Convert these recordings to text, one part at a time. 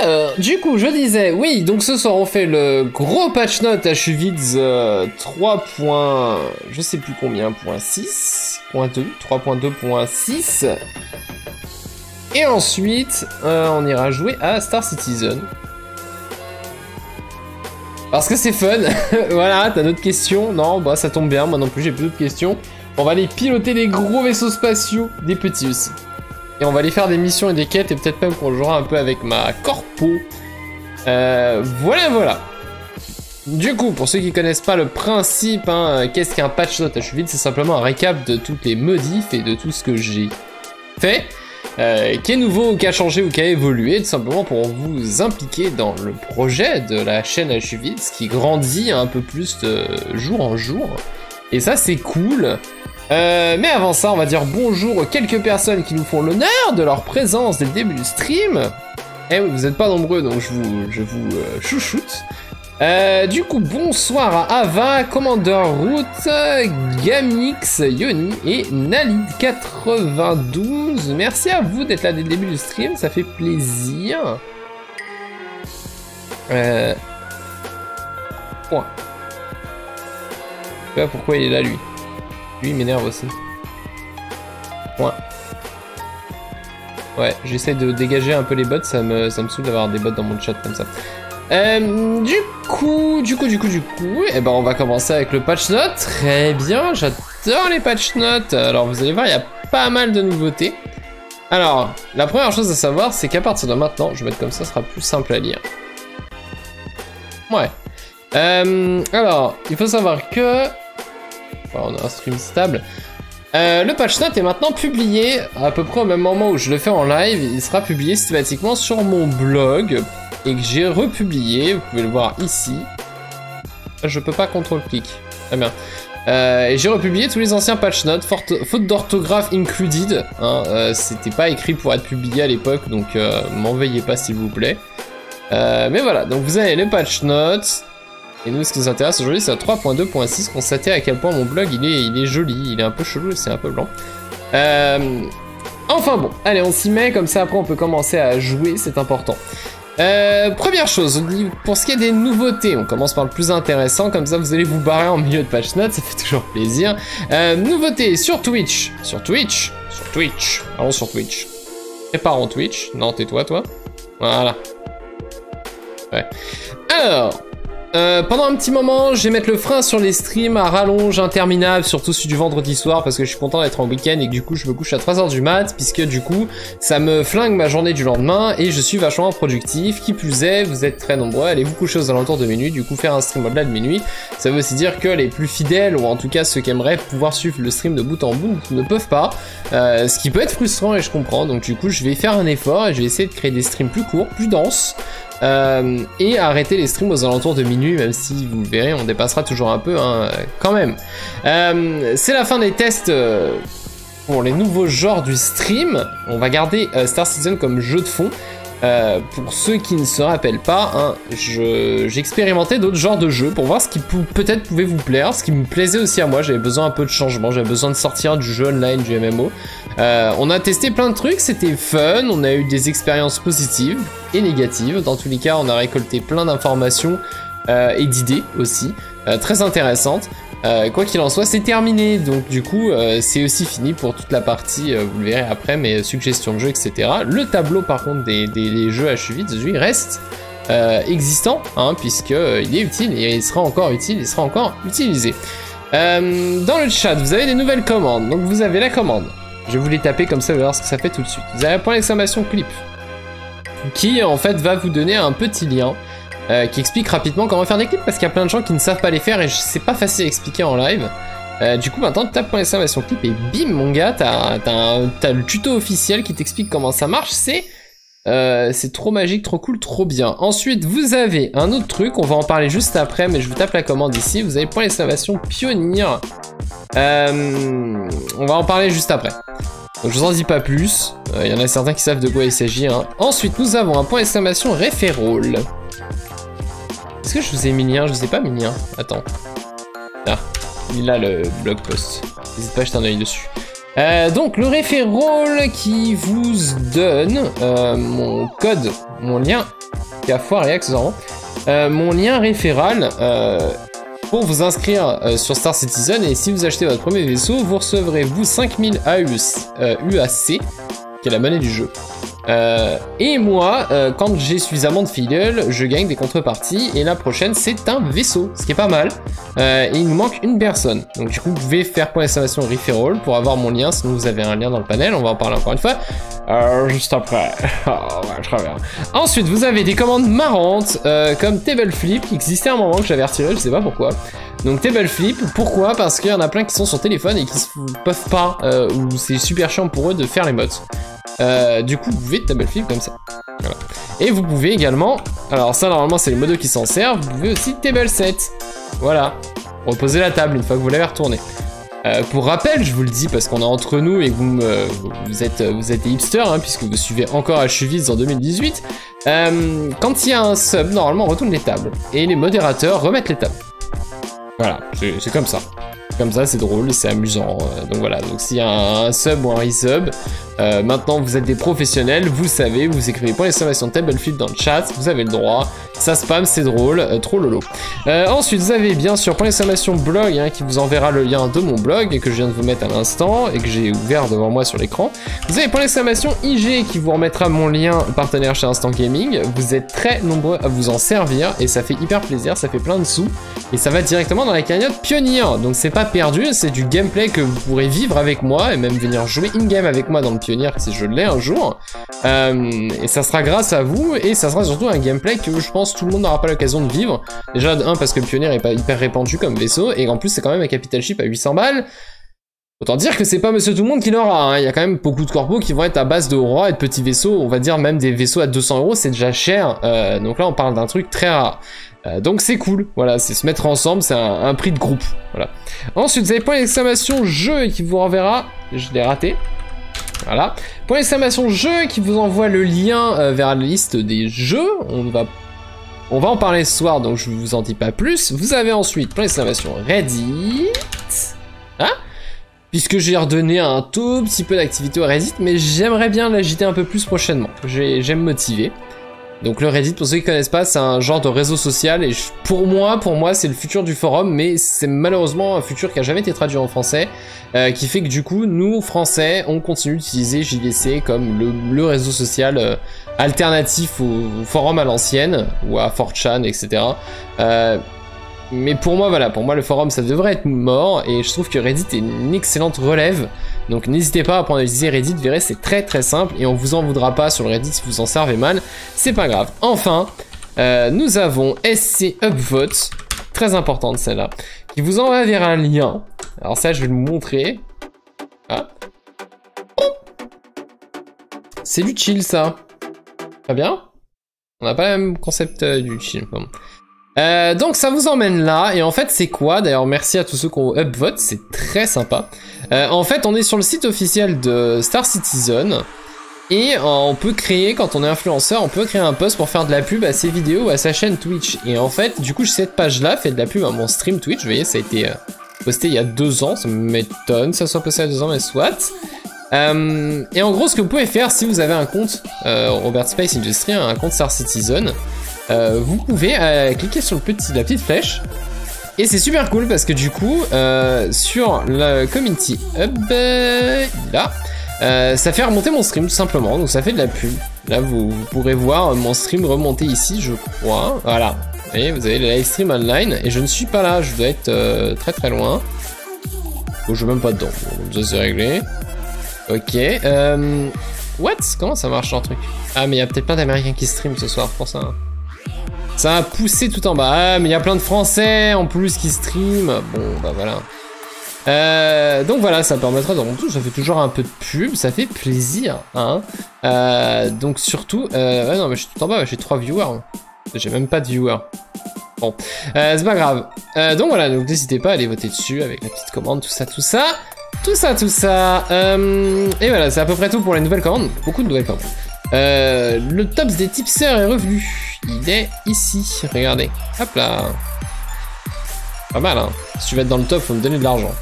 Alors, du coup, je disais, oui, donc ce soir on fait le gros patch note à Chuvids 3. Je sais plus combien, .6.2, 3.2.6. Et ensuite, on ira jouer à Star Citizen. Parce que c'est fun. Voilà, t'as d'autres questions? Non, bah ça tombe bien, moi non plus j'ai plus d'autres questions. On va aller piloter des gros vaisseaux spatiaux, des petits aussi. Et on va aller faire des missions et des quêtes, et peut-être même qu'on jouera un peu avec ma corpo. Voilà. Du coup, pour ceux qui connaissent pas le principe, hein, qu'est-ce qu'un patch note à Chuvids? C'est simplement un récap de toutes les modifs et de tout ce que j'ai fait. Qui est nouveau, ou qui a changé, ou qui a évolué, tout simplement pour vous impliquer dans le projet de la chaîne Chuvids, qui grandit un peu plus de jour en jour. Et ça, c'est cool. Mais avant ça, on va dire bonjour aux quelques personnes qui nous font l'honneur de leur présence dès le début du stream. Eh oui, vous n'êtes pas nombreux, donc je vous chouchoute. Du coup, bonsoir à Ava, Commander Root, Gamix, Yoni et Nalid92. Merci à vous d'être là dès le début du stream, ça fait plaisir. Point. Je sais pas pourquoi il est là, lui. Lui, il m'énerve aussi. Point. Ouais, j'essaie de dégager un peu les bots, ça me saoule d'avoir des bots dans mon chat comme ça. Du coup, eh ben on va commencer avec le patch note. Très bien, j'adore les patch notes. Alors vous allez voir, il y a pas mal de nouveautés. Alors, la première chose à savoir, c'est qu'à partir de maintenant, je vais mettre comme ça sera plus simple à lire. Ouais. Alors, il faut savoir que... on a un stream stable. Le patch note est maintenant publié à peu près au même moment où je le fais en live. Il sera publié systématiquement sur mon blog et que j'ai republié. Vous pouvez le voir ici. Je peux pas contrôle-clic. Très bien. Et j'ai republié tous les anciens patch notes, faute d'orthographe included. Hein, c'était pas écrit pour être publié à l'époque, donc m'en veuillez pas s'il vous plaît. Mais voilà, donc vous avez les patch notes. Et nous, ce qui nous intéresse aujourd'hui, c'est à 3.2.6. Constatez à quel point mon blog, il est joli. Il est un peu chelou et c'est un peu blanc. Enfin bon, allez, on s'y met. Comme ça, après, on peut commencer à jouer. C'est important. Première chose, pour ce qui est des nouveautés, on commence par le plus intéressant. Comme ça, vous allez vous barrer en milieu de patch notes. Ça fait toujours plaisir. Nouveautés sur Twitch. Sur Twitch. Allons sur Twitch. Préparons Twitch. Non, tais-toi, toi. Voilà. Ouais. Alors... pendant un petit moment, je vais mettre le frein sur les streams à rallonge interminable, surtout celui du vendredi soir, parce que je suis content d'être en week-end et que du coup je me couche à 3h du mat, puisque du coup ça me flingue ma journée du lendemain et je suis vachement productif. Qui plus est, vous êtes très nombreux, allez vous coucher aux alentours de minuit, du coup faire un stream au-delà de minuit, ça veut aussi dire que les plus fidèles, ou en tout cas ceux qui aimeraient pouvoir suivre le stream de bout en bout, ne peuvent pas, ce qui peut être frustrant et je comprends, donc du coup je vais faire un effort et je vais essayer de créer des streams plus courts, plus denses, et arrêter les streams aux alentours de minuit, même si vous le verrez on dépassera toujours un peu hein, quand même. C'est la fin des tests pour les nouveaux genres du stream. On va garder Star Citizen comme jeu de fond. Pour ceux qui ne se rappellent pas, hein, j'ai expérimenté d'autres genres de jeux pour voir ce qui peut-être pouvait vous plaire, ce qui me plaisait aussi à moi. J'avais besoin un peu de changement, j'avais besoin de sortir du jeu online, du MMO. On a testé plein de trucs, c'était fun, on a eu des expériences positives et négatives. Dans tous les cas, on a récolté plein d'informations et d'idées aussi, très intéressantes. Quoi qu'il en soit, c'est terminé, donc du coup c'est aussi fini pour toute la partie, vous le verrez après, mes suggestions de jeux, etc. Le tableau par contre des jeux à Chuvids, il reste existant, hein, puisque il est utile et il sera encore utile, il sera encore utilisé. Dans le chat, vous avez des nouvelles commandes, donc vous avez la commande. Je vais vous les taper comme ça, vous allez voir ce que ça fait tout de suite. Vous avez un point d'exclamation clip, qui en fait va vous donner un petit lien qui explique rapidement comment faire des clips, parce qu'il y a plein de gens qui ne savent pas les faire et c'est pas facile à expliquer en live. Du coup maintenant tu tapes point d'exclamation clip et bim mon gars, t'as le tuto officiel qui t'explique comment ça marche. C'est trop magique, trop cool, trop bien. Ensuite vous avez un autre truc, on va en parler juste après, mais je vous tape la commande ici. Vous avez point d'exclamation pionnier. On va en parler juste après. Donc je vous en dis pas plus, y en a certains qui savent de quoi il s'agit, hein. Ensuite nous avons un point d'exclamation referral. Est-ce que je vous ai mis le lien? Je vous ai pas mis le lien. Attends. Ah, il a le blog post. N'hésite pas à jeter un oeil dessus. Donc le referral qui vous donne mon code, mon lien, qui a foiré accessoirement, mon lien référal pour vous inscrire sur Star Citizen, et si vous achetez votre premier vaisseau, vous recevrez vous 5000 UAC, qui est la monnaie du jeu. Et moi, quand j'ai suffisamment de filiales, je gagne des contreparties, et la prochaine c'est un vaisseau, ce qui est pas mal. Et il nous manque une personne, donc du coup vous pouvez faire point d'exclamation referral pour avoir mon lien, sinon vous avez un lien dans le panel, on va en parler encore une fois. Juste après. Oh, ouais, très bien. Ensuite, vous avez des commandes marrantes, comme Table Flip, qui existait à un moment que j'avais retiré, je sais pas pourquoi. Donc Table Flip, pourquoi? Parce qu'il y en a plein qui sont sur téléphone et qui peuvent pas, ou c'est super chiant pour eux de faire les mods. Du coup, vous pouvez Table Flip comme ça. Voilà. Et vous pouvez également, alors ça normalement c'est les modos qui s'en servent, vous pouvez aussi Table Set. Voilà. Reposer la table une fois que vous l'avez retournée. Pour rappel, je vous le dis parce qu'on est entre nous et que vous êtes des hipsters, hein, puisque vous suivez encore H8 en 2018. Quand il y a un sub, normalement on retourne les tables. Et les modérateurs remettent les tables. Voilà, c'est comme ça. Comme ça, c'est drôle, c'est amusant. Donc voilà, donc s'il y a un sub ou un resub, maintenant vous êtes des professionnels, vous savez, vous écrivez point d'exclamation Table Flip dans le chat, vous avez le droit, ça spam, c'est drôle, trop lolo. Ensuite, vous avez bien sûr point d'exclamation blog, hein, qui vous enverra le lien de mon blog, et que je viens de vous mettre à l'instant, et que j'ai ouvert devant moi sur l'écran. Vous avez point d'exclamation IG, qui vous remettra mon lien partenaire chez Instant Gaming. Vous êtes très nombreux à vous en servir, et ça fait hyper plaisir, ça fait plein de sous, et ça va directement dans la cagnotte Pionnier. Donc c'est pas perdu, c'est du gameplay que vous pourrez vivre avec moi, et même venir jouer in-game avec moi dans le Pionnier si je l'ai un jour. Et ça sera grâce à vous, et ça sera surtout un gameplay que je pense tout le monde n'aura pas l'occasion de vivre. Déjà, parce que le Pionnier est pas hyper répandu comme vaisseau, et en plus c'est quand même un capital ship à 800 balles. Autant dire que c'est pas monsieur tout le monde qui l'aura, hein. Il y a quand même beaucoup de corpos qui vont être à base de rois et de petits vaisseaux, on va dire même des vaisseaux à 200 €, c'est déjà cher. Donc là on parle d'un truc très rare. Donc c'est cool, voilà, c'est se mettre ensemble, c'est un prix de groupe, voilà. Ensuite, vous avez point d'exclamation jeu qui vous renverra, je l'ai raté, voilà. Point d'exclamation jeu qui vous envoie le lien vers la liste des jeux, on va en parler ce soir, donc je vous en dis pas plus. Vous avez ensuite point d'exclamation Reddit, hein, puisque j'ai redonné un tout petit peu d'activité au Reddit, mais j'aimerais bien l'agiter un peu plus prochainement, j'aime motiver. Donc le Reddit, pour ceux qui connaissent pas, c'est un genre de réseau social, et pour moi c'est le futur du forum, mais c'est malheureusement un futur qui a jamais été traduit en français, qui fait que du coup, nous, Français, on continue d'utiliser JDC comme le réseau social alternatif au forum à l'ancienne, ou à 4chan, etc. Mais pour moi, voilà, pour moi le forum ça devrait être mort, et je trouve que Reddit est une excellente relève. Donc n'hésitez pas à prendre à utiliser Reddit, vous verrez c'est très très simple, et on vous en voudra pas sur le Reddit si vous en servez mal, c'est pas grave. Enfin, nous avons SC Upvote, très importante celle-là, qui vous envoie vers un lien. Alors ça je vais le montrer. Ah. C'est du chill ça. Très bien. On n'a pas le même concept du chill. Bon. Donc ça vous emmène là, et en fait c'est quoi? D'ailleurs merci à tous ceux qui ont upvote, c'est très sympa. En fait on est sur le site officiel de Star Citizen, et on peut créer, quand on est influenceur, on peut créer un post pour faire de la pub à ses vidéos ou à sa chaîne Twitch. Et en fait du coup cette page là fait de la pub à mon stream Twitch, vous voyez ça a été posté il y a 2 ans, ça m'étonne que ça soit posté il y a 2 ans, mais soit. Et en gros ce que vous pouvez faire si vous avez un compte Robert Space Industries, un compte Star Citizen, vous pouvez cliquer sur la petite flèche, et c'est super cool parce que du coup sur le Community Hub, là, ça fait remonter mon stream tout simplement, donc ça fait de la pub. Là vous pourrez voir mon stream remonter ici, je crois, voilà. Et vous avez le live stream online, et je ne suis pas là, je dois être très très loin. Oh, je suis même pas dedans, bon, ça c'est réglé. Ok, what? Comment ça marche leur truc? Ah mais il y a peut-être plein d'Américains qui stream ce soir, pour ça. Ça a poussé tout en bas. Ah, mais il y a plein de Français en plus qui streament. Bon, bah voilà. Donc voilà, ça permettra de rentrer. Ça fait toujours un peu de pub, ça fait plaisir. Hein. Donc surtout... ouais, non, mais je suis tout en bas, j'ai 3 viewers. J'ai même pas de viewers. Bon, c'est pas grave. Donc voilà, donc n'hésitez pas à aller voter dessus avec la petite commande, tout ça, tout ça. Tout ça, tout ça. Et voilà, c'est à peu près tout pour les nouvelles commandes. Beaucoup de nouvelles commandes. Le top des tipsters est revenu. Il est ici, regardez. Hop là. Pas mal, hein. Si tu veux être dans le top, faut me donner de l'argent.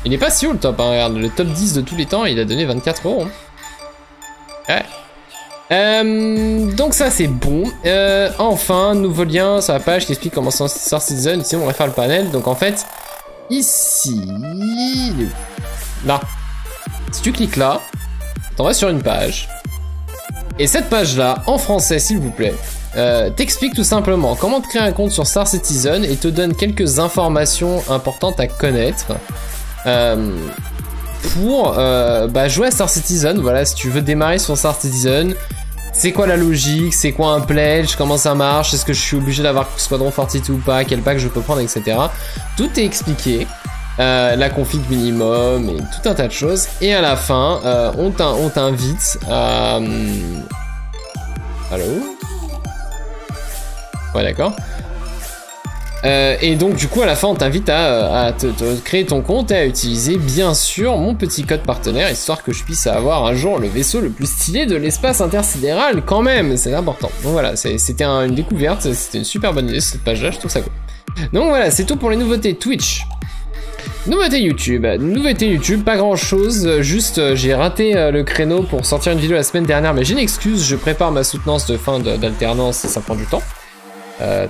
Il est pas si haut le top, hein, regarde, le top 10 de tous les temps, il a donné 24 €. Ouais. Donc ça c'est bon. Enfin, nouveau lien sur la page qui explique comment Star Citizen. Ici on va faire le panel. Donc en fait, ici, là, si tu cliques là, t'en vas sur une page. Et cette page là, en français s'il vous plaît, t'explique tout simplement comment te créer un compte sur Star Citizen et te donne quelques informations importantes à connaître pour jouer à Star Citizen. Voilà, si tu veux démarrer sur Star Citizen, c'est quoi la logique, c'est quoi un pledge, comment ça marche, est-ce que je suis obligé d'avoir Squadron 42 ou pas, quel pack je peux prendre, etc. Tout est expliqué. La config minimum et tout un tas de choses. Et à la fin, on t'invite à... Allô? Ouais, d'accord. Et donc du coup à la fin on t'invite à te créer ton compte et à utiliser bien sûr mon petit code partenaire, histoire que je puisse avoir un jour le vaisseau le plus stylé de l'espace intersidéral quand même, c'est important. Donc voilà, c'était une découverte, c'était une super bonne idée cette page là, je trouve ça cool. Donc voilà, c'est tout pour les nouveautés Twitch. Nouveauté YouTube, pas grand chose, juste j'ai raté le créneau pour sortir une vidéo la semaine dernière, mais j'ai une excuse, je prépare ma soutenance de fin d'alternance et ça prend du temps.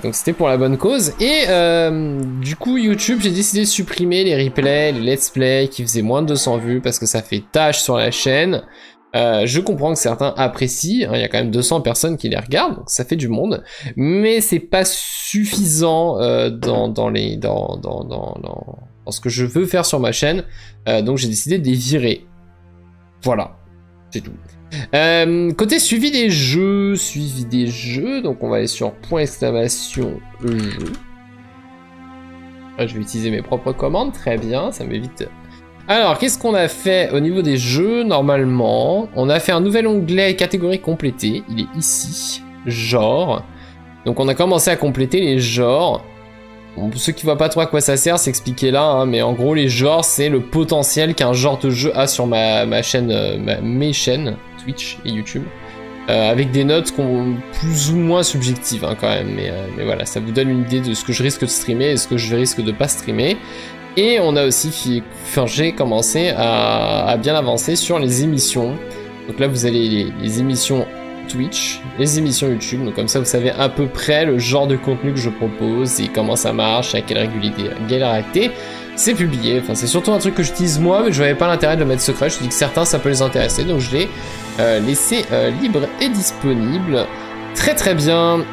Donc c'était pour la bonne cause. Et du coup YouTube, j'ai décidé de supprimer les replays, les let's play qui faisaient moins de 200 vues parce que ça fait tâche sur la chaîne. Je comprends que certains apprécient, hein, il y a quand même 200 personnes qui les regardent, donc ça fait du monde, mais c'est pas suffisant dans ce que je veux faire sur ma chaîne, donc j'ai décidé de les virer. Voilà, c'est tout. Côté suivi des jeux, donc on va aller sur point exclamation jeu. Je vais utiliser mes propres commandes, très bien, ça m'évite. Alors, qu'est-ce qu'on a fait au niveau des jeux, normalement? On a fait un nouvel onglet catégorie complétée, il est ici, genre. Donc on a commencé à compléter les genres. Bon, pour ceux qui voient pas trop à quoi ça sert, c'est expliqué là, hein, mais en gros les genres c'est le potentiel qu'un genre de jeu a sur ma chaîne, mes chaînes Twitch et YouTube, avec des notes plus ou moins subjectives hein, quand même, mais voilà, ça vous donne une idée de ce que je risque de streamer et ce que je risque de pas streamer. Et on a aussi, j'ai commencé à bien avancer sur les émissions. Donc là vous avez les émissions Twitch, les émissions YouTube, donc comme ça vous savez à peu près le genre de contenu que je propose et comment ça marche, à quelle régularité c'est publié. Enfin c'est surtout un truc que j'utilise moi, mais je n'avais pas l'intérêt de le mettre secret, je me dis que certains ça peut les intéresser, donc je l'ai laissé libre et disponible. Très très bien.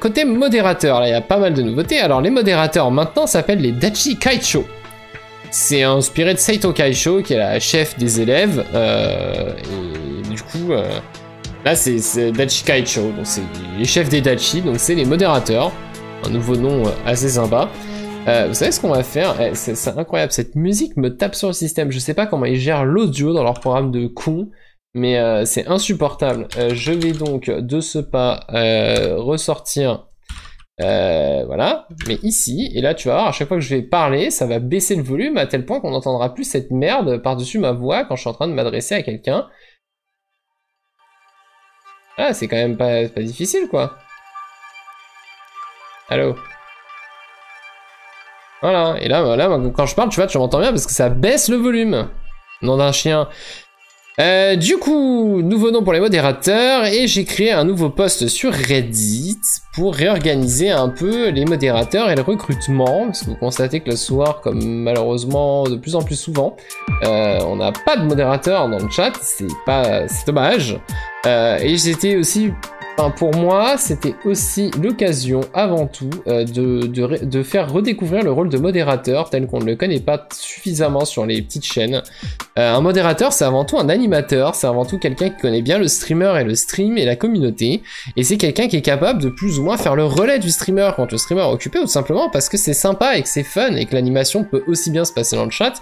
Côté modérateur, là il y a pas mal de nouveautés. Alors les modérateurs maintenant s'appellent les Dachi Kaicho. C'est inspiré de Saito Kaicho qui est la chef des élèves, et du coup là c'est Dachi Kaicho, donc c'est les chefs des Dachi, donc c'est les modérateurs. Un nouveau nom assez sympa. Vous savez ce qu'on va faire? C'est incroyable, cette musique me tape sur le système. Je sais pas comment ils gèrent l'audio dans leur programme de con, mais c'est insupportable. Je vais donc de ce pas ressortir, voilà, mais ici, et là tu vas voir, à chaque fois que je vais parler, ça va baisser le volume à tel point qu'on n'entendra plus cette merde par-dessus ma voix quand je suis en train de m'adresser à quelqu'un. Ah, c'est quand même pas difficile, quoi. Allô? Voilà, et là, quand je parle, tu vois, tu m'entends bien parce que ça baisse le volume. Nom d'un chien. Du coup, nouveau nom pour les modérateurs, et j'ai créé un nouveau post sur Reddit pour réorganiser un peu les modérateurs et le recrutement, parce que vous constatez que le soir, comme malheureusement de plus en plus souvent, on n'a pas de modérateur dans le chat, c'est dommage. Et j'étais aussi, enfin pour moi, c'était aussi l'occasion avant tout de faire redécouvrir le rôle de modérateur tel qu'on ne le connaît pas suffisamment sur les petites chaînes. Un modérateur, c'est avant tout un animateur, c'est avant tout quelqu'un qui connaît bien le streamer et le stream et la communauté, et c'est quelqu'un qui est capable de plus ou moins faire le relais du streamer quand le streamer est occupé, ou tout simplement parce que c'est sympa et que c'est fun et que l'animation peut aussi bien se passer dans le chat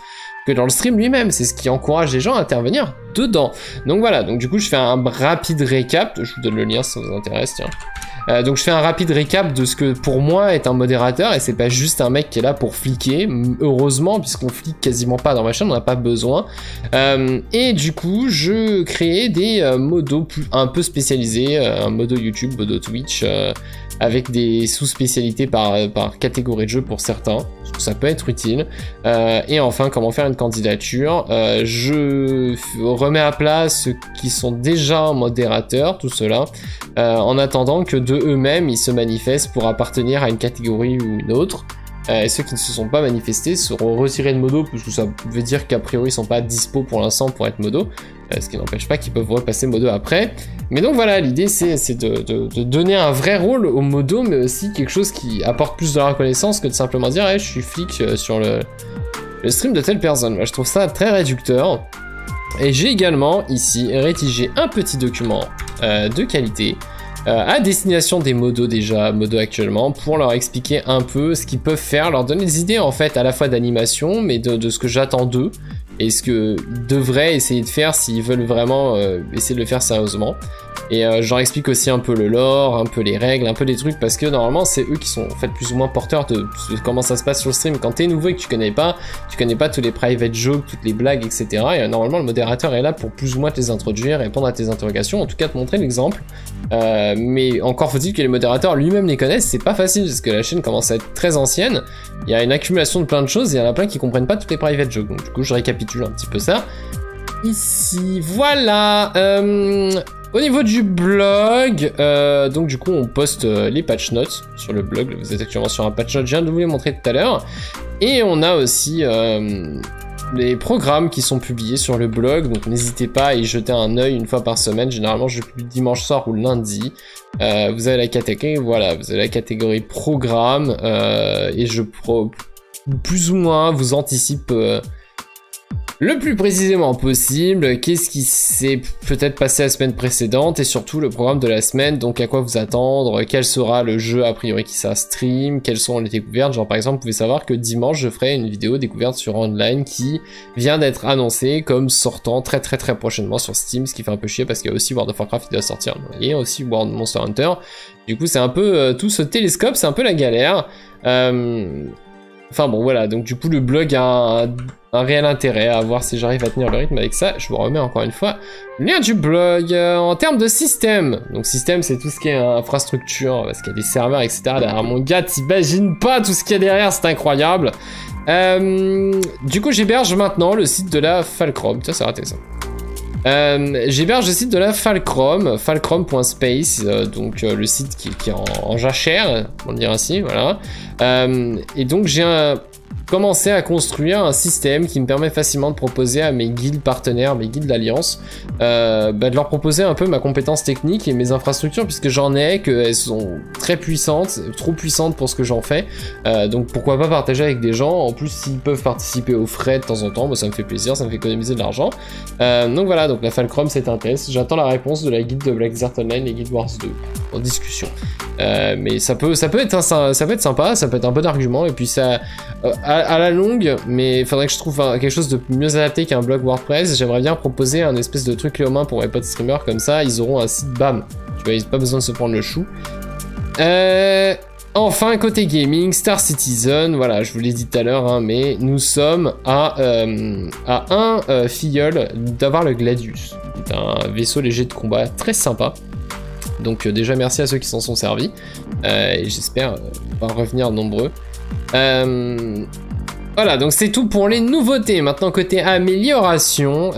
que dans le stream lui-même, c'est ce qui encourage les gens à intervenir dedans. Donc voilà, donc du coup je fais un rapide récap, je vous donne le lien si ça vous intéresse, tiens. Donc je fais un rapide récap de ce que pour moi est un modérateur, et c'est pas juste un mec qui est là pour fliquer, heureusement, puisqu'on flique quasiment pas dans ma chaîne, on n'a pas besoin. Et du coup, je crée des modos un peu spécialisés, un modo YouTube, modo Twitch, avec des sous-spécialités par catégorie de jeu pour certains, ça peut être utile. Et enfin, comment faire une candidature. Je remets à plat ceux qui sont déjà modérateurs, tout cela, en attendant que de eux-mêmes, ils se manifestent pour appartenir à une catégorie ou une autre. Et ceux qui ne se sont pas manifestés seront retirés de modo, parce que ça veut dire qu'a priori ils sont pas dispo pour l'instant pour être modo, ce qui n'empêche pas qu'ils peuvent repasser modo après. Mais donc voilà, l'idée c'est de donner un vrai rôle au modo, mais aussi quelque chose qui apporte plus de la reconnaissance que de simplement dire hey, je suis flic sur le stream de telle personne. Moi, je trouve ça très réducteur. Et j'ai également ici rédigé un petit document de qualité à destination des modos actuellement, pour leur expliquer un peu ce qu'ils peuvent faire, leur donner des idées en fait à la fois d'animation, mais de ce que j'attends d'eux, et ce qu'ils devraient essayer de faire s'ils veulent vraiment essayer de le faire sérieusement. Et je leur explique aussi un peu le lore, un peu les règles, un peu des trucs, parce que normalement c'est eux qui sont en fait plus ou moins porteurs de comment ça se passe sur le stream. Quand t'es nouveau et que tu connais pas tous les private jokes, toutes les blagues, etc. Et normalement le modérateur est là pour plus ou moins te les introduire, répondre à tes interrogations, en tout cas te montrer l'exemple. Mais encore faut-il que les modérateurs lui-même les connaissent, c'est pas facile parce que la chaîne commence à être très ancienne. Il y a une accumulation de plein de choses, et il y en a plein qui comprennent pas toutes les private jokes. Donc du coup je récapitule un petit peu ça. Ici, voilà. Au niveau du blog, donc du coup on poste les patch notes sur le blog. Vous êtes actuellement sur un patch note, je viens de vous les montrer tout à l'heure. Et on a aussi les programmes qui sont publiés sur le blog, donc n'hésitez pas à y jeter un œil une fois par semaine. Généralement je publie dimanche soir ou lundi. Vous avez la catégorie, voilà, vous avez la catégorie programme, et je plus ou moins vous anticipe le plus précisément possible qu'est-ce qui s'est peut-être passé la semaine précédente, et surtout le programme de la semaine, donc à quoi vous attendre, quel sera le jeu a priori qui sera stream, quelles sont les découvertes. Genre par exemple, vous pouvez savoir que dimanche je ferai une vidéo découverte sur Online qui vient d'être annoncée comme sortant très prochainement sur Steam, ce qui fait un peu chier parce qu'il y a aussi World of Warcraft qui doit sortir, et aussi World Monster Hunter. Du coup c'est un peu tout ce télescope, c'est un peu la galère. Enfin bon voilà, donc du coup le blog a un réel intérêt à voir si j'arrive à tenir le rythme avec ça. Je vous remets encore une fois le lien du blog. En termes de système, donc système c'est tout ce qui est infrastructure, parce qu'il y a des serveurs etc. derrière. Mon gars, t'imagines pas tout ce qu'il y a derrière, c'est incroyable. Du coup j'héberge maintenant le site de la Falcrom. Tiens, c'est raté ça. J'héberge le site de la Falcrom, falcrom.space, donc le site qui est en jachère, on va le dire ainsi, voilà. Et donc j'ai commencé à construire un système qui me permet facilement de proposer à mes guildes partenaires, mes guildes d'alliance, de leur proposer un peu ma compétence technique et mes infrastructures, puisque j'en ai, qu'elles sont très puissantes, trop puissantes pour ce que j'en fais. Donc pourquoi pas partager avec des gens. En plus, s'ils peuvent participer aux frais de temps en temps, moi ça me fait plaisir, ça me fait économiser de l'argent. Donc voilà, donc la Falcrom c'est un test. J'attends la réponse de la guilde de Black Desert Online et Guild Wars 2 en discussion. Mais ça peut être sympa, ça peut être un bon argument, et puis ça à la longue, mais il faudrait que je trouve quelque chose de mieux adapté qu'un blog WordPress. J'aimerais bien proposer un espèce de truc clé aux mains pour mes potes streamers, comme ça ils auront un site bam, tu vois, ils n'ont pas besoin de se prendre le chou. Enfin, côté gaming, Star Citizen, voilà, je vous l'ai dit tout à l'heure, hein, mais nous sommes à un filleul d'avoir le Gladius, un vaisseau léger de combat très sympa. Donc déjà merci à ceux qui s'en sont servis, et j'espère pouvoir revenir nombreux. Voilà, donc c'est tout pour les nouveautés. Maintenant, côté amélioration,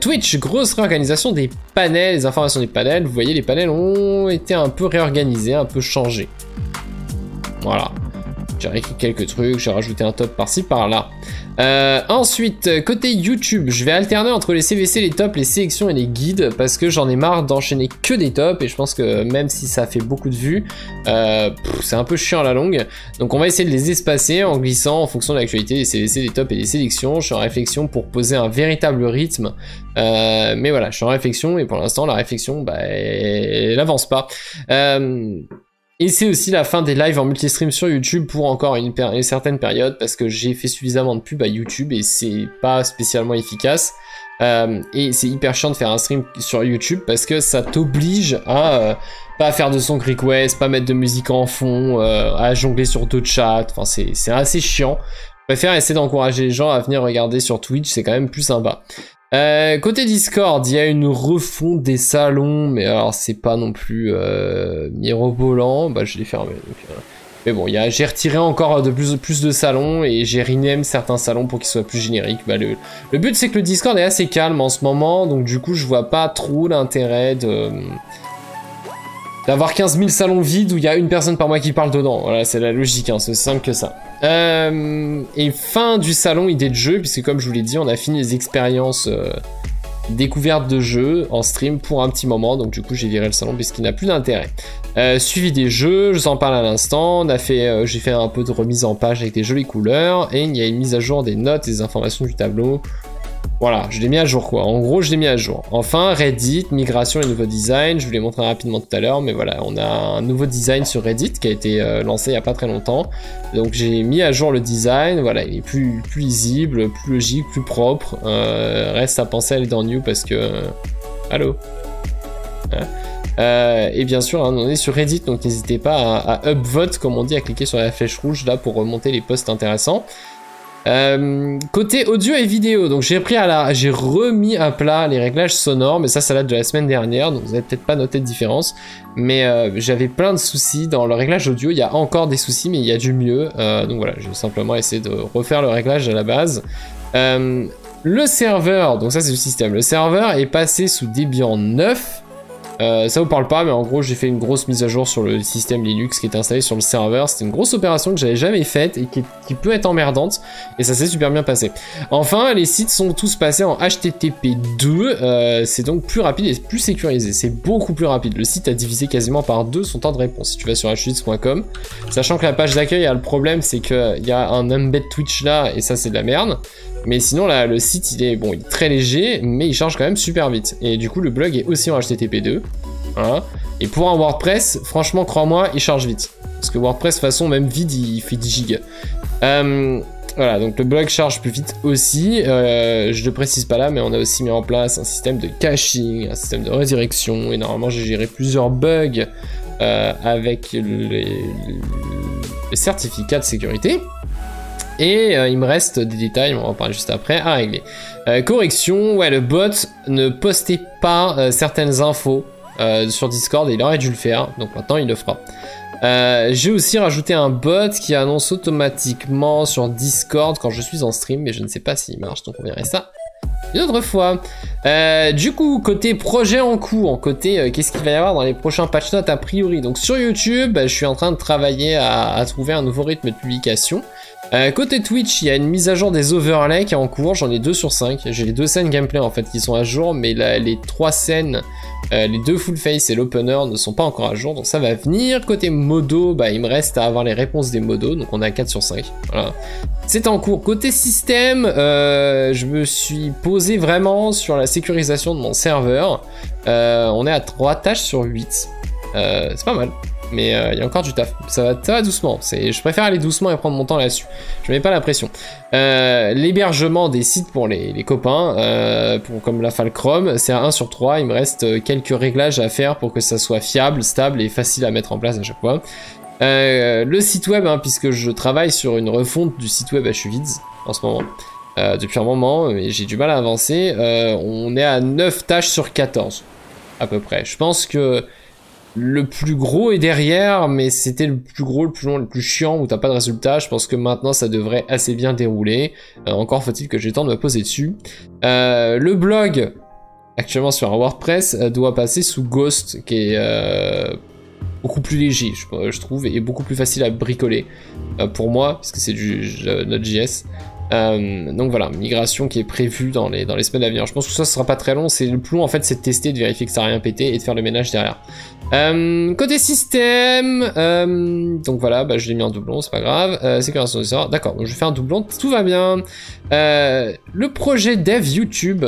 Twitch, grosse réorganisation des panels, les informations des panels. Vous voyez, les panels ont été un peu réorganisés, un peu changés. Voilà. J'ai réécrit quelques trucs, j'ai rajouté un top par-ci, par-là. Ensuite, côté YouTube, je vais alterner entre les CVC, les tops, les sélections et les guides, parce que j'en ai marre d'enchaîner que des tops, et je pense que même si ça fait beaucoup de vues, c'est un peu chiant à la longue. Donc on va essayer de les espacer en glissant en fonction de l'actualité des CVC, des tops et des sélections. Je suis en réflexion pour poser un véritable rythme, mais voilà, je suis en réflexion, et pour l'instant la réflexion, bah, elle avance pas. Et c'est aussi la fin des lives en multistream sur YouTube pour encore une certaine période, parce que j'ai fait suffisamment de pubs à YouTube et c'est pas spécialement efficace. Et c'est hyper chiant de faire un stream sur YouTube parce que ça t'oblige à pas faire de son request, pas mettre de musique en fond, à jongler sur d'autres chats. Enfin, c'est assez chiant. Je préfère essayer d'encourager les gens à venir regarder sur Twitch, c'est quand même plus sympa. Côté Discord, il y a une refonte des salons, mais alors c'est pas non plus mirobolant. Bah je l'ai fermé. Donc, mais bon, j'ai retiré encore de plus de salons et j'ai rename certains salons pour qu'ils soient plus génériques. Bah, le but c'est que le Discord est assez calme en ce moment, donc du coup je vois pas trop l'intérêt d'avoir 15 000 salons vides où il y a une personne par mois qui parle dedans. Voilà, c'est la logique, hein, c'est simple que ça. Et fin du salon idée de jeu, puisque comme je vous l'ai dit, on a fini les expériences découvertes de jeux en stream pour un petit moment, donc du coup j'ai viré le salon puisqu'il n'a plus d'intérêt. Suivi des jeux, je vous en parle à l'instant, j'ai fait un peu de remise en page avec des jolies couleurs, et il y a une mise à jour des notes et des informations du tableau. Voilà, je l'ai mis à jour quoi, en gros je l'ai mis à jour. Enfin, Reddit, migration et nouveau design, je vous l'ai montré rapidement tout à l'heure, mais voilà, on a un nouveau design sur Reddit qui a été lancé il n'y a pas très longtemps. Donc j'ai mis à jour le design, voilà, il est plus lisible, plus logique, plus propre. Reste à penser à aller dans New parce que... Allô et bien sûr, hein, on est sur Reddit, donc n'hésitez pas à upvote, comme on dit, à cliquer sur la flèche rouge là pour remonter les posts intéressants. Côté audio et vidéo, donc j'ai remis à plat les réglages sonores, mais ça date de la semaine dernière, donc vous avez peut-être pas noté de différence, mais j'avais plein de soucis dans le réglage audio. Il y a encore des soucis, mais il y a du mieux, donc voilà, je vais simplement essayer de refaire le réglage à la base. Le serveur, donc ça c'est le système, le serveur est passé sous Debian 9. Ça vous parle pas, mais en gros j'ai fait une grosse mise à jour sur le système Linux qui est installé sur le serveur. C'était une grosse opération que j'avais jamais faite et qui peut être emmerdante, et ça s'est super bien passé. Enfin, les sites sont tous passés en HTTP2, c'est donc plus rapide et plus sécurisé, c'est beaucoup plus rapide. Le site a divisé quasiment par 2 son temps de réponse si tu vas sur hutz.com, sachant que la page d'accueil a le problème, c'est qu'il y a un embed Twitch là, et ça c'est de la merde. Mais sinon là, le site il est très léger, mais il charge quand même super vite. Et du coup le blog est aussi en HTTP2. Voilà. Et pour un WordPress, franchement crois-moi, il charge vite. Parce que WordPress de toute façon, même vide, il fait 10 gigas. Voilà, donc le blog charge plus vite aussi. Je le précise pas là, mais on a aussi mis en place un système de caching, un système de résurrection. Et normalement j'ai géré plusieurs bugs avec les certificats de sécurité. Et il me reste des détails, on va en parler juste après, à régler. Correction, ouais, le bot ne postait pas certaines infos sur Discord et il aurait dû le faire, donc maintenant il le fera. J'ai aussi rajouté un bot qui annonce automatiquement sur Discord quand je suis en stream, mais je ne sais pas s'il marche, donc on verra ça une autre fois. Du coup, côté projet en cours, côté qu'est-ce qu'il va y avoir dans les prochains patch notes a priori. Donc sur YouTube, je suis en train de travailler à trouver un nouveau rythme de publication. Côté Twitch, il y a une mise à jour des overlays qui est en cours, j'en ai 2 sur 5. J'ai les 2 scènes gameplay en fait qui sont à jour, mais les 3 scènes, les 2 full face et l'opener ne sont pas encore à jour, donc ça va venir. Côté modo, il me reste à avoir les réponses des modos, donc on a 4 sur 5. Voilà. C'est en cours. Côté système, je me suis posé vraiment sur la sécurisation de mon serveur. On est à 3 tâches sur 8. C'est pas mal. Mais il y a encore du taf, ça va doucement, je préfère aller doucement et prendre mon temps là-dessus, je mets pas la pression. L'hébergement des sites pour les copains, comme la Falcrom, c'est à 1 sur 3, il me reste quelques réglages à faire pour que ça soit fiable, stable et facile à mettre en place à chaque fois. Le site web, puisque je travaille sur une refonte du site web HUVids en ce moment, depuis un moment, mais j'ai du mal à avancer, on est à 9 tâches sur 14, à peu près. Je pense que le plus gros est derrière, mais c'était le plus gros, le plus long, le plus chiant où t'as pas de résultat. Je pense que maintenant ça devrait assez bien dérouler. Encore faut-il que j'ai le temps de me poser dessus. Le blog, actuellement sur un WordPress, doit passer sous Ghost, qui est beaucoup plus léger, je trouve, et beaucoup plus facile à bricoler pour moi, parce que c'est du Node.js. Donc voilà, migration qui est prévue dans les semaines à venir. Je pense que ça sera pas très long, c'est le plus long en fait, c'est de tester, de vérifier que ça n'a rien pété et de faire le ménage derrière. Côté système, donc voilà, je l'ai mis en doublon, c'est pas grave. Sécurisation de serveur, d'accord, donc je fais un doublon, tout va bien. Le projet dev YouTube.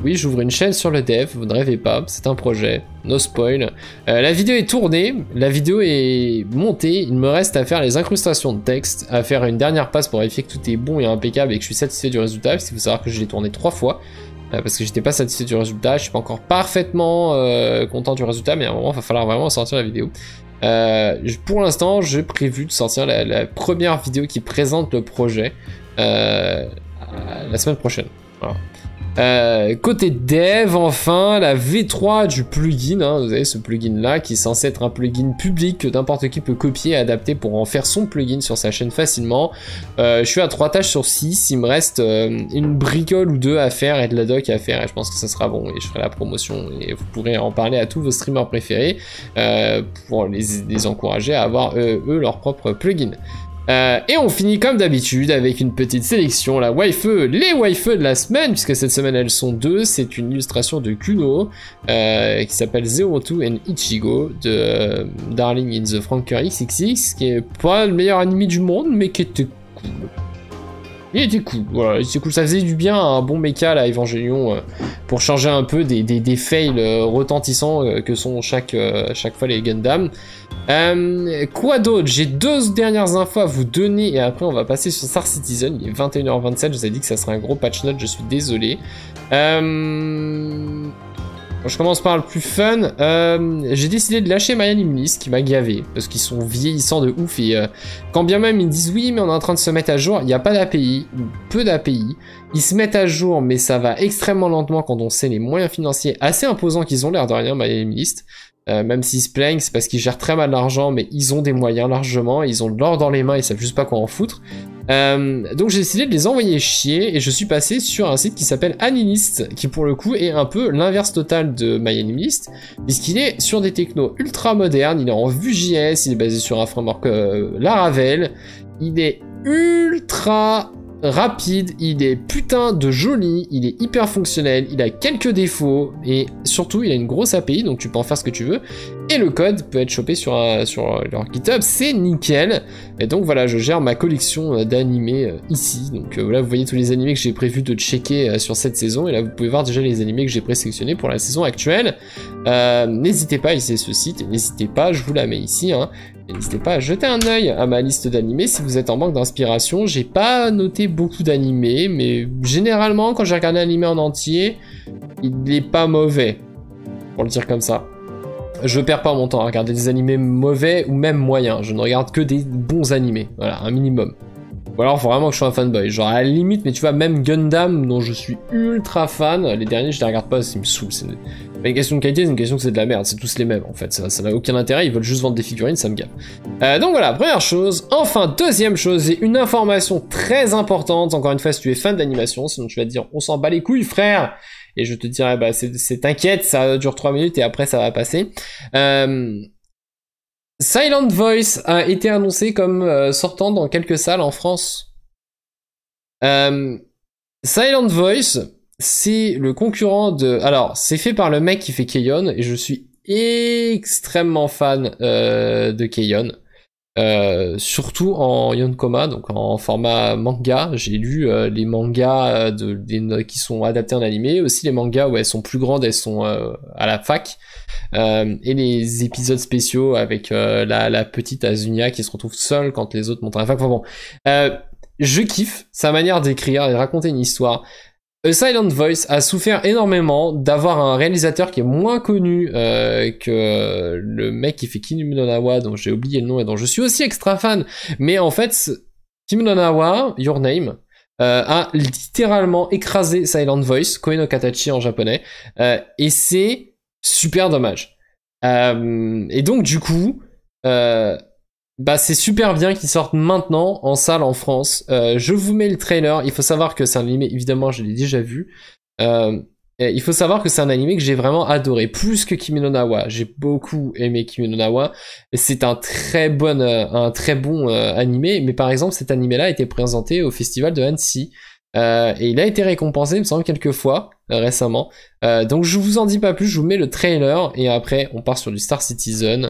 Oui, j'ouvre une chaîne sur le dev, vous ne rêvez pas, c'est un projet, no spoil. La vidéo est tournée, la vidéo est montée, il me reste à faire les incrustations de texte, à faire une dernière passe pour vérifier que tout est bon et impeccable et que je suis satisfait du résultat, parce qu'il faut savoir que je l'ai tourné 3 fois. parce que j'étais pas satisfait du résultat, je suis pas encore parfaitement content du résultat, mais à un moment, il va falloir vraiment sortir la vidéo. Pour l'instant, j'ai prévu de sortir la première vidéo qui présente le projet la semaine prochaine. Voilà. Côté dev, enfin, la V3 du plugin, hein, vous avez ce plugin là qui est censé être un plugin public que n'importe qui peut copier et adapter pour en faire son plugin sur sa chaîne facilement. Je suis à 3 tâches sur 6, il me reste une bricole ou deux à faire et de la doc à faire et je pense que ça sera bon et je ferai la promotion et vous pourrez en parler à tous vos streamers préférés pour les encourager à avoir eux leur propre plugin. Et on finit comme d'habitude avec une petite sélection, les waifus de la semaine, puisque cette semaine elles sont deux. C'est une illustration de Kuno qui s'appelle Zero Two and Ichigo de Darling in the Franker XXX, qui est pas le meilleur anime du monde, mais qui était cool. Il était cool, voilà, c'est cool, ça faisait du bien à un bon mecha là, Evangelion, pour changer un peu des fails retentissants que sont chaque fois les Gundam. Quoi d'autre? J'ai 2 dernières infos à vous donner et après on va passer sur Star Citizen. Il est 21h27, je vous ai dit que ça serait un gros patch note, je suis désolé. Je commence par le plus fun. J'ai décidé de lâcher My Anime List qui m'a gavé parce qu'ils sont vieillissants de ouf et quand bien même ils disent oui mais on est en train de se mettre à jour, il n'y a pas d'API ou peu d'API. Ils se mettent à jour mais ça va extrêmement lentement quand on sait les moyens financiers assez imposants qu'ils ont l'air de rien My Anime List. Même s'ils se plaignent, c'est parce qu'ils gèrent très mal l'argent, mais ils ont des moyens largement, ils ont de l'or dans les mains, ils savent juste pas quoi en foutre. Donc j'ai décidé de les envoyer chier, et je suis passé sur un site qui s'appelle Anilist, qui pour le coup est un peu l'inverse total de MyAnimeList, puisqu'il est sur des technos ultra modernes, il est en Vue.js, il est basé sur un framework Laravel, il est ultra rapide, il est putain de joli, il est hyper fonctionnel, il a quelques défauts et surtout il a une grosse API donc tu peux en faire ce que tu veux et le code peut être chopé sur leur GitHub, c'est nickel. Et donc voilà, je gère ma collection d'animés ici, donc là vous voyez tous les animés que j'ai prévu de checker sur cette saison et là vous pouvez voir déjà les animés que j'ai présélectionnés pour la saison actuelle. N'hésitez pas à essayer ce site, n'hésitez pas, je vous la mets ici, hein. N'hésitez pas à jeter un œil à ma liste d'animés si vous êtes en manque d'inspiration. J'ai pas noté beaucoup d'animés, mais généralement, quand j'ai regardé un animé en entier, il n'est pas mauvais, pour le dire comme ça. Je perds pas mon temps à regarder des animés mauvais ou même moyens. Je ne regarde que des bons animés, voilà, un minimum. Ou alors, faut vraiment que je sois un fanboy. Genre, à la limite, mais tu vois, même Gundam, dont je suis ultra fan, les derniers, je les regarde pas, ça me saoule. C'est pas une question de qualité, c'est une question que c'est de la merde. C'est tous les mêmes, en fait. Ça n'a aucun intérêt, ils veulent juste vendre des figurines, ça me gave. Donc voilà, première chose. Enfin, deuxième chose, j'ai une information très importante. Encore une fois, si tu es fan d'animation, sinon tu vas te dire, on s'en bat les couilles, frère. Et je te dirais, bah, c'est t'inquiète, ça dure 3 minutes et après, ça va passer. Silent Voice a été annoncé comme sortant dans quelques salles en France. Silent Voice, c'est le concurrent de... Alors, c'est fait par le mec qui fait Keion, et je suis extrêmement fan de Keion. Surtout en Yonkoma, donc en format manga. J'ai lu les mangas qui sont adaptés en animé, aussi les mangas où elles sont plus grandes, elles sont à la fac, et les épisodes spéciaux avec la petite Azunia qui se retrouve seule quand les autres montent à la fac. Enfin bon, je kiffe sa manière d'écrire et de raconter une histoire. A Silent Voice a souffert énormément d'avoir un réalisateur qui est moins connu que le mec qui fait Kimi no Na wa, dont j'ai oublié le nom et dont je suis aussi extra fan. Mais en fait, Kimi no Na wa, Your Name, a littéralement écrasé Silent Voice, Koe no Katachi en japonais, et c'est super dommage. Et donc du coup... bah c'est super bien qu'ils sortent maintenant en salle en France. Je vous mets le trailer. Il faut savoir que c'est un animé, évidemment je l'ai déjà vu. Il faut savoir que c'est un animé que j'ai vraiment adoré, plus que Kimi no Na wa. J'ai beaucoup aimé Kimi no Na wa. C'est un très bon animé. Mais par exemple cet animé-là a été présenté au festival de Annecy. Et il a été récompensé, il me semble, quelques fois récemment. Donc je vous en dis pas plus, je vous mets le trailer et après on part sur du Star Citizen.